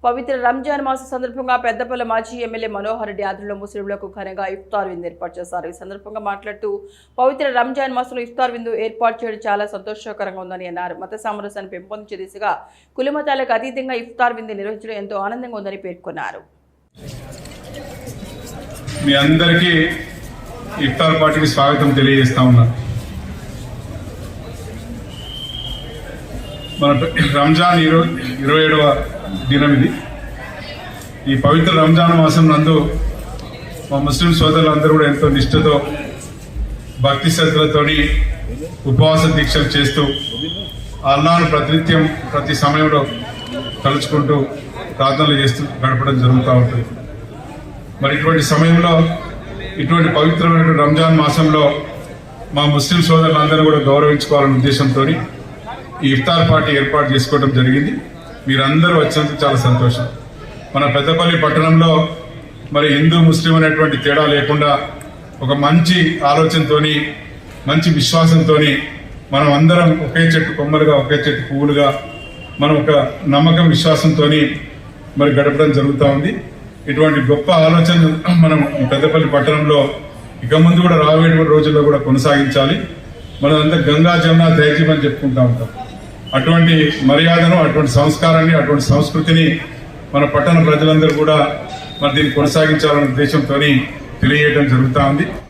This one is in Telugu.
పవిత్ర రంజాన్ మాస సందర్భంగా పెద్దపల్లి మాజీ ఎమ్మెల్యే మనోహర్ రెడ్డి ఆధ్వర్యంలో ముస్లింలకు ఘనంగా ఇఫ్తార్ విందు ఏర్పాటు చేశారు. ఈ సందర్భంగా మాట్లాడుతూ పవిత్ర రంజాన్ మాసంలో ఇఫ్తార్ విందు ఏర్పాటు చేయడం చాలా సంతోషకరంగా ఉందని అన్నారు. మత సామరస్యాన్ని పెంపొందించే దిశగా కులమతాలకు అతీతంగా ఇఫ్తార్ విందు నిర్వహించడం ఎంతో ఆనందంగా ఉందని పేర్కొన్నారు. మీ అందరికీ ఇఫ్తార్ పార్టీకి స్వాగతం తెలియజేస్తా ఉన్నా. మన రంజాన్ 27వ దినం ఇది. ఈ పవిత్ర రంజాన్ మాసం నందు మా ముస్లిం సోదరులందరూ కూడా ఎంతో నిష్ఠతో భక్తి శ్రద్ధలతోని ఉపవాస దీక్షలు చేస్తూ అల్లాహ్ను ప్రతినిత్యం ప్రతి సమయంలో తలుచుకుంటూ ప్రార్థనలు చేస్తూ గడపడం జరుగుతూ ఉంటుంది. మరి ఇటువంటి సమయంలో ఇటువంటి పవిత్రమైన రంజాన్ మాసంలో మా ముస్లిం సోదరులందరూ కూడా గౌరవించుకోవాలనే ఉద్దేశంతో ఈ ఇఫ్తార్ పార్టీ ఏర్పాటు చేసుకోవడం జరిగింది. మీరందరూ వచ్చినందుకు చాలా సంతోషం. మన పెద్దపల్లి పట్టణంలో మరి హిందూ ముస్లిం అనేటువంటి తేడా లేకుండా ఒక మంచి ఆలోచనతోని మంచి విశ్వాసంతోని మనం అందరం ఒకే చెట్టు కొమ్మలుగా ఒకే చెట్టు పువ్వులుగా మనం ఒక నమ్మకం విశ్వాసంతోని మరి గడపడం జరుగుతూ ఉంది. ఇటువంటి గొప్ప ఆలోచన మనం పెద్దపల్లి పట్టణంలో ఇక ముందు కూడా రాబోయే రోజుల్లో కూడా కొనసాగించాలి. మనమంతా గంగా జమున దైర్యం అని చెప్పుకుంటూ ఉంటాం. అటువంటి మర్యాదను, అటువంటి సంస్కారాన్ని, అటువంటి సంస్కృతిని మన పట్టణ ప్రజలందరూ కూడా మరి దీన్ని కొనసాగించాలనే ఉద్దేశంతో తెలియజేయడం జరుగుతూ ఉంది.